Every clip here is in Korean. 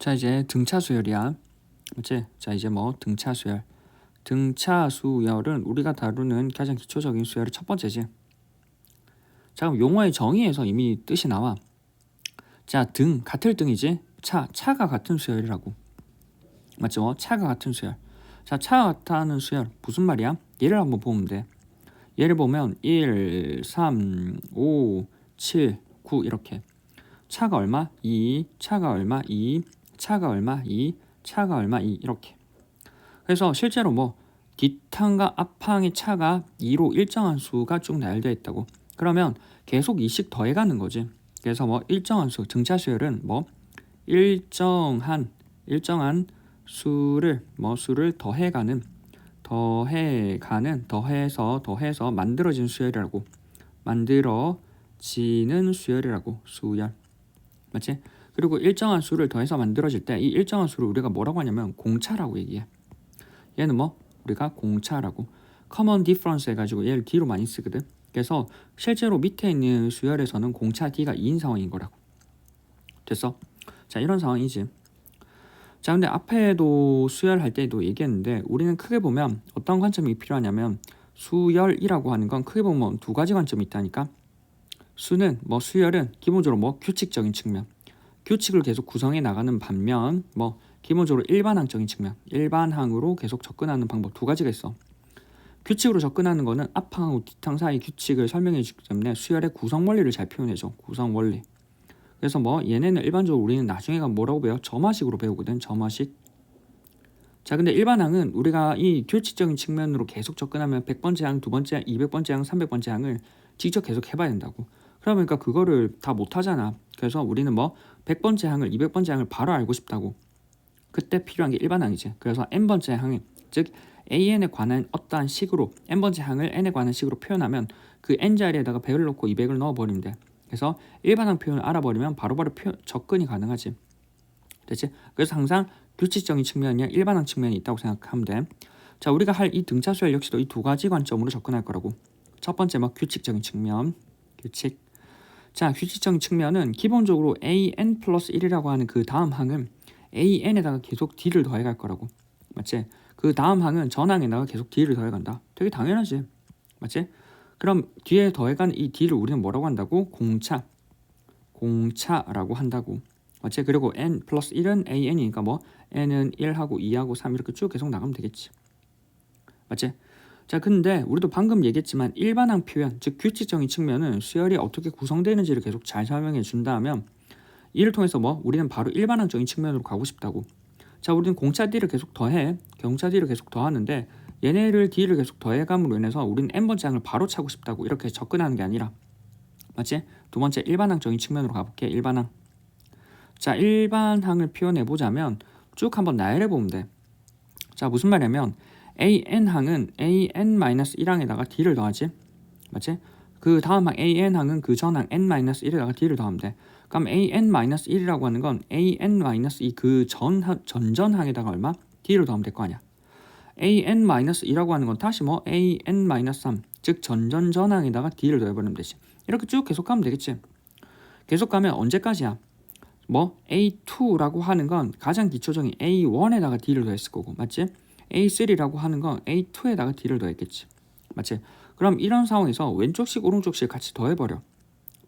자, 이제 등차 수열이야. 맞지? 자, 이제 뭐 등차 수열. 등차 수열은 우리가 다루는 가장 기초적인 수열의 첫 번째지. 자, 그럼 용어의 정의에서 이미 뜻이 나와. 자, 등 같을 등이지. 차가 같은 수열이라고. 맞죠? 차가 같은 수열. 자, 차가 같다는 수열 무슨 말이야? 예를 한번 보면 돼. 예를 보면 1, 3, 5, 7, 9 이렇게. 차가 얼마? 2, 차가 얼마? 2, 차가 얼마? 2, 차가 얼마? 2 이렇게. 그래서 실제로 뭐 뒷항과 앞항의 차가 2로 일정한 수가 쭉 나열되어 있다고. 그러면 계속 2씩 더해가는 거지. 그래서 뭐 일정한 수, 등차 수열은 뭐 일정한 수를 더해서 만들어진 수열이라고. 만들어지는 수열이라고. 수열. 맞지? 그리고 일정한 수를 더해서 만들어질 때 이 일정한 수를 우리가 뭐라고 하냐면 공차라고 얘기해. 얘는 뭐 우리가 공차라고 common difference 해가지고 얘를 D로 많이 쓰거든. 그래서 실제로 밑에 있는 수열에서는 공차 D가 2인 상황인 거라고. 됐어? 자, 이런 상황이지. 자, 근데 앞에도 수열할 때도 얘기했는데 우리는 크게 보면 어떤 관점이 필요하냐면 수열이라고 하는 건 크게 보면 두 가지 관점이 있다니까. 수열은 기본적으로 뭐 규칙적인 측면, 규칙을 계속 구성해 나가는 반면 뭐 기본적으로 일반항적인 측면, 일반항으로 계속 접근하는 방법 두 가지가 있어. 규칙으로 접근하는 거는 앞항하고 뒷항 사이 규칙을 설명해 주기 때문에 수열의 구성 원리를 잘 표현해줘. 구성 원리. 그래서 뭐 얘네는 일반적으로 우리는 나중에 가면 뭐라고 배워? 점화식으로 배우거든. 점화식. 자, 근데 일반항은 우리가 이 규칙적인 측면으로 계속 접근하면 100번째 항, 2번째 항, 200번째 항, 300번째 항을 직접 계속 해봐야 된다고. 그러니까 그거를 다 못하잖아. 그래서 우리는 뭐 100번째 항을 200번째 항을 바로 알고 싶다고. 그때 필요한 게 일반항이지. 그래서 n번째 항, 즉 an에 관한 어떠한 식으로 n번째 항을 n에 관한 식으로 표현하면 그 n 자리에다가 100을 넣고 200을 넣어버리면 돼. 그래서 일반항 표현을 알아버리면 바로바로 접근이 가능하지. 됐지? 그래서 항상 규칙적인 측면이나 일반항 측면이 있다고 생각하면 돼. 자, 우리가 할 이 등차 수열 역시도 이 두 가지 관점으로 접근할 거라고. 첫 번째 뭐 규칙적인 측면, 규칙. 자, 규칙적인 측면은 기본적으로 an 플러스 1이라고 하는 그 다음 항은 an에다가 계속 d를 더해갈 거라고. 맞지? 그 다음 항은 전항에다가 계속 d를 더해간다. 되게 당연하지. 맞지? 그럼 뒤에 더해간 이 d를 우리는 뭐라고 한다고? 공차라고 한다고. 맞지? 그리고 n 플러스 1은 an이니까 뭐 n은 1하고 2하고 3 이렇게 쭉 계속 나가면 되겠지. 맞지? 자, 근데 우리도 방금 얘기했지만 일반항 표현, 즉 규칙적인 측면은 수열이 어떻게 구성되는지를 계속 잘 설명해 준다면 이를 통해서 뭐 우리는 바로 일반항적인 측면으로 가고 싶다고. 자, 우리는 공차 D를 계속 더해. 공차 D를 계속 더하는데 얘네를 D를 계속 더해감으로 인해서 우리는 n번째 항을 바로 차고 싶다고. 이렇게 접근하는 게 아니라. 맞지? 두 번째 일반항적인 측면으로 가볼게. 일반항. 자, 일반항을 표현해 보자면 쭉 한번 나열해 보면 돼. 자, 무슨 말이냐면 an항은 an-1항에다가 d를 더하지. 맞지? 그 다음 항 an항은 그 전항 n-1에다가 d를 더하면 돼. 그럼 an-1이라고 하는 건 an-2 그 전전항에다가 얼마? d를 더하면 될 거 아니야. an-2라고 하는 건 다시 뭐 an-3 즉 전전전항에다가 d를 더해버리면 되지. 이렇게 쭉 계속 가면 되겠지. 계속 가면 언제까지야? 뭐 a2라고 하는 건 가장 기초적인 a1에다가 d를 더했을 거고. 맞지? a3라고 하는 건 a2에다가 d를 더했겠지. 맞지? 그럼 이런 상황에서 왼쪽씩 오른쪽씩 같이 더해버려.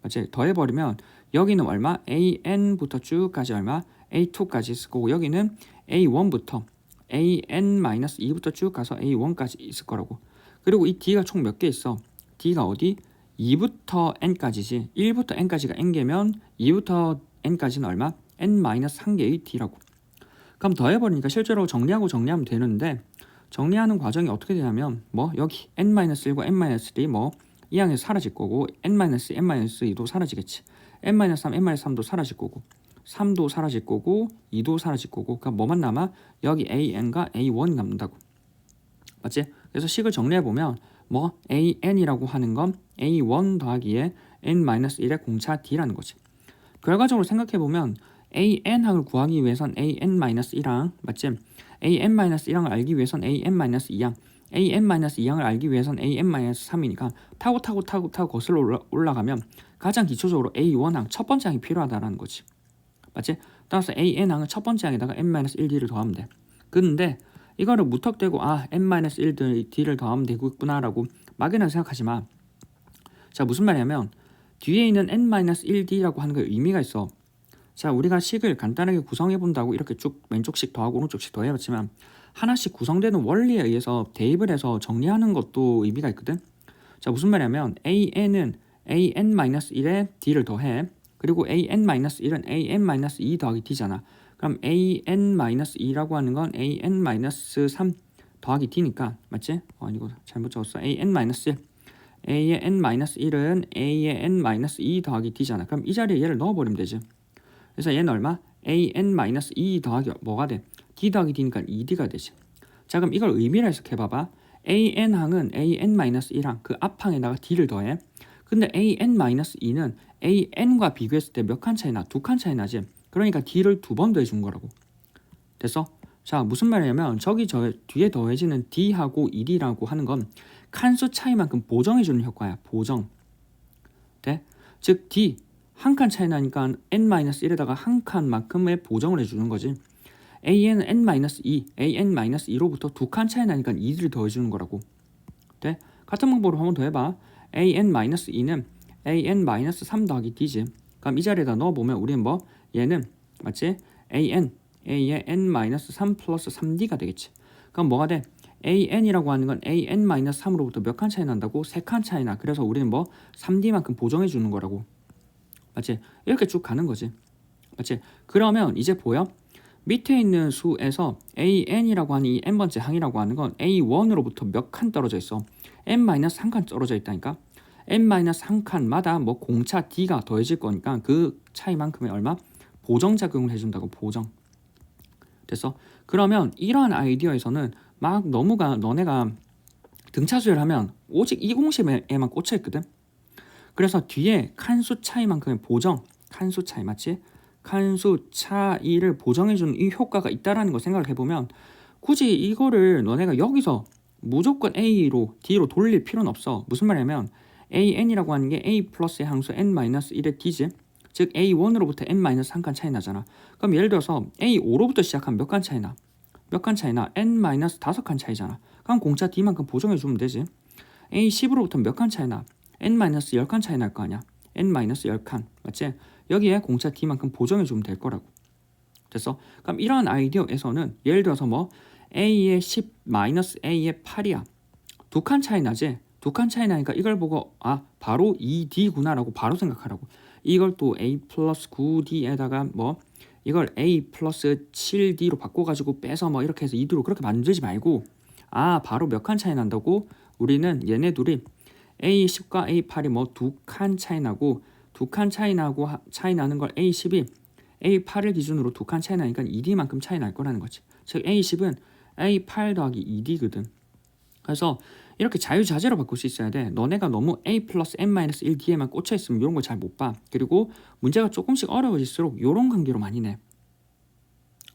맞지? 더해버리면 여기는 얼마? an부터 쭉까지 얼마? a2까지 있을 거고 여기는 a1부터 an-2부터 쭉 가서 a1까지 있을 거라고. 그리고 이 d가 총 몇 개 있어? d가 어디? 2부터 n까지지. 1부터 n까지가 n개면 2부터 n까지는 얼마? n-1개의 d라고. 그럼 더해버리니까 실제로 정리하면 되는데 정리하는 과정이 어떻게 되냐면 뭐 여기 n-1과 n-3 뭐 이 항에서 사라질 거고 n-2, n-2도 사라지겠지. n-3, n-3도 사라질 거고 3도 사라질 거고 2도 사라질 거고 그럼 뭐만 남아? 여기 an과 a1이 남는다고. 맞지? 그래서 식을 정리해보면 뭐 an이라고 하는 건 a1 더하기에 n-1의 공차 d라는 거지. 결과적으로 생각해보면 an항을 구하기 위해선 an-1항 맞지? an-1항을 알기 위해선 an-2항 an-2항을 알기 위해선 an-3이니까 타고 거슬러 올라가면 가장 기초적으로 a1항 첫 번째 항이 필요하다라는 거지. 맞지? 따라서 AN항은 첫 번째 항에다가 n-1d를 더하면 돼. 근데 이거를 무턱대고 n-1d를 더하면 되겠구나 라고 막연하게 생각하지 마. 자, 무슨 말이냐면 뒤에 있는 n-1d라고 하는 게 의미가 있어. 자, 우리가 식을 간단하게 구성해 본다고 이렇게 쭉 왼쪽씩 더하고 오른쪽씩 더해봤지만 하나씩 구성되는 원리에 의해서 대입을 해서 정리하는 것도 의미가 있거든. 자, 무슨 말이냐면 an은 an-1에 d를 더해. 그리고 an-1은 an-2 더하기 d잖아. 그럼 an-2라고 하는 건 an-3 더하기 d니까 맞지? 이거 잘못 적었어. an-1 a의 n-1은 a의 n-2 더하기 d잖아. 그럼 이 자리에 얘를 넣어버리면 되지. 그래서 얘는 얼마? an-2 더하기 뭐가 돼? d 더하기 d니까 2d가 되지. 자, 그럼 이걸 의미를 해석해봐봐. an항은 an-1항 그 앞항에다가 d를 더해. 근데 an-2는 an과 비교했을 때 몇 칸 차이 나? 2칸 차이 나지. 그러니까 d를 2번 더해준 거라고. 됐어? 자, 무슨 말이냐면 저기 뒤에 더해지는 d하고 2d라고 하는 건 칸수 차이만큼 보정해주는 효과야. 보정. 돼? 즉 d 한 칸 차이 나니까 n-1에다가 한 칸만큼의 보정을 해주는 거지. an은 n-2, an-2로부터 2칸 차이 나니까 2를 더해주는 거라고. 돼? 같은 방법으로 한번 더 해봐. an-2는 an-3 더하기 d지. 그럼 이 자리에다 넣어보면 우리는 뭐? 얘는 맞지? a의 n-3 플러스 3d가 되겠지. 그럼 뭐가 돼? an이라고 하는 건 an-3으로부터 몇 칸 차이 난다고? 3칸 차이 나. 그래서 우리는 뭐? 3d만큼 보정해 주는 거라고. 맞지? 이렇게 쭉 가는 거지. 맞지? 그러면 이제 보여? 밑에 있는 수에서 an이라고 하는 이 n번째 항이라고 하는 건 a1으로부터 몇 칸 떨어져 있어? n-1칸 떨어져 있다니까? n-1칸마다 뭐 공차 d가 더해질 거니까 그 차이만큼의 얼마? 보정 작용을 해준다고. 보정. 됐어? 그러면 이러한 아이디어에서는 막 너네가 등차 수열하면 오직 이 공식에만 꽂혀 있거든. 그래서 뒤에 칸수 차이만큼의 보정, 칸수 차이 맞지? 칸수 차이를 보정해주는 이 효과가 있다라는 거 생각을 해보면 굳이 이거를 너네가 여기서 무조건 A로 D로 돌릴 필요는 없어. 무슨 말이냐면 AN이라고 하는 게 A 플러스의 항수 N-1의 D지. 즉 A1으로부터 N-1칸 차이 나잖아. 그럼 예를 들어서 A5로부터 시작하면 몇 칸 차이 나? 몇 칸 차이 나? N-5칸 차이잖아. 그럼 공차 D만큼 보정해주면 되지. A10으로부터 몇 칸 차이 나? N-10칸 차이 날 거 아니야. N-10칸 맞지? 여기에 공차 D만큼 보정해주면 될 거라고. 됐어? 그럼 이러한 아이디어에서는 예를 들어서 뭐 A의 10 마이너스 A의 8이야. 2칸 차이 나지? 2칸 차이 나니까 이걸 보고 바로 2D구나 라고 바로 생각하라고. 이걸 또 A 플러스 9D에다가 뭐 이걸 A 플러스 7D로 바꿔가지고 빼서 뭐 이렇게 해서 2D로 그렇게 만들지 말고 바로 몇 칸 차이 난다고? 우리는 얘네 둘이 A10과 A8이 뭐 2칸 차이 나고 2칸 차이 나는 걸 A10이 A8을 기준으로 2칸 차이 나니까 2D만큼 차이 날 거라는 거지. 즉 A10은 A8 더하기 2D거든. 그래서 이렇게 자유자재로 바꿀 수 있어야 돼. 너네가 너무 A 플러스 N-1D에만 꽂혀 있으면 이런 걸 잘 못 봐. 그리고 문제가 조금씩 어려워질수록 이런 관계로 많이 내.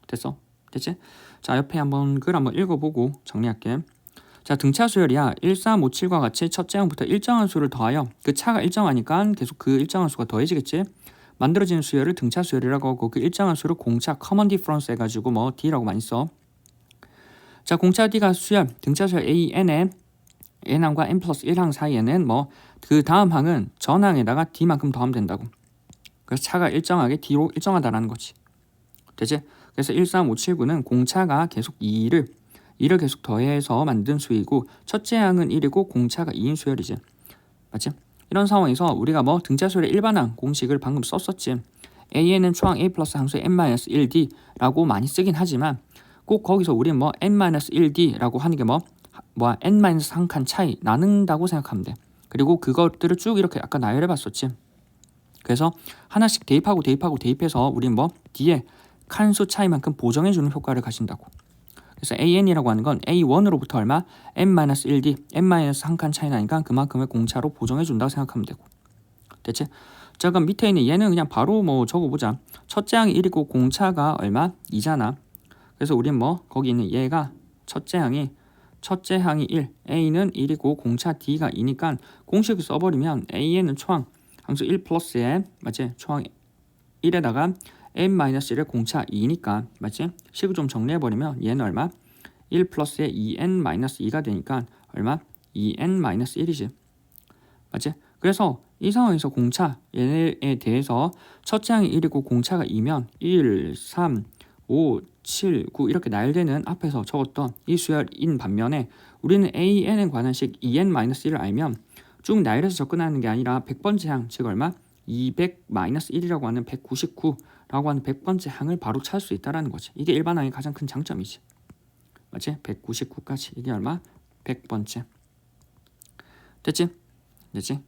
됐어? 됐지? 자, 옆에 한번 글 한번 읽어보고 정리할게. 자, 등차 수열이야. 1357과 같이 첫째 항부터 일정한 수를 더하여 그 차가 일정하니까 계속 그 일정한 수가 더해지겠지. 만들어지는 수열을 등차 수열이라고 하고 그 일정한 수를 공차 커먼 디퍼런스 해가지고 뭐 D라고 많이 써. 자, 공차 D가 수열, 등차 수열 AN에 n항과 n 플러스 1항 사이에는 뭐 그 다음 항은 전 항에다가 D만큼 더하면 된다고. 그래서 차가 일정하게 D로 일정하다라는 거지. 되지? 그래서 13579는 공차가 계속 2를 계속 더해서 만든 수이고 첫째 항은 1이고 공차가 2인 수열이지. 맞지? 이런 상황에서 우리가 뭐 등차 수열의 일반항 공식을 방금 썼었지. AN은 초항 A 플러스 항수의 n-1D라고 많이 쓰긴 하지만 꼭 거기서 우리는 뭐 n-1D라고 하는 게 n-1칸 차이 나는다고 생각하면 돼. 그리고 그것들을 쭉 이렇게 아까 나열해 봤었지. 그래서 하나씩 대입해서 우리는 뭐 D에 칸수 차이만큼 보정해 주는 효과를 가진다고. 그래서 AN이라고 하는 건 A1으로부터 얼마? n-1D, n-1칸 차이 나니까 그만큼의 공차로 보정해 준다고 생각하면 되고. 됐지? 자, 그럼 밑에 있는 얘는 그냥 바로 뭐 적어보자. 첫째 항이 1이고 공차가 얼마? 2잖아. 그래서 우리는 뭐 거기 있는 얘가 첫째 항이 1, A는 1이고 공차 D가 2니까 공식을 써버리면 AN은 초항 항수 1 플러스에 맞지? 초항 1에다가 n-1의 공차 2니까 맞지? 식을 좀 정리해버리면 얘는 얼마? 1 플러스에 2n-2가 되니까 얼마? 2n-1이지. 맞지? 그래서 이 상황에서 공차 얘에 대해서 첫째 항이 1이고 공차가 2면 1, 3, 5, 7, 9 이렇게 나열되는 앞에서 적었던 이 수열인 반면에 우리는 AN에 관한 식 2n-1을 알면 쭉 나열해서 접근하는 게 아니라 100번째 항, 즉 얼마? 200-1이라고 하는 199라고 하는 100번째 항을 바로 찾을 수 있다는 거지. 이게 일반항의 가장 큰 장점이지. 맞지? 199까지. 이게 얼마? 100번째. 됐지? 됐지?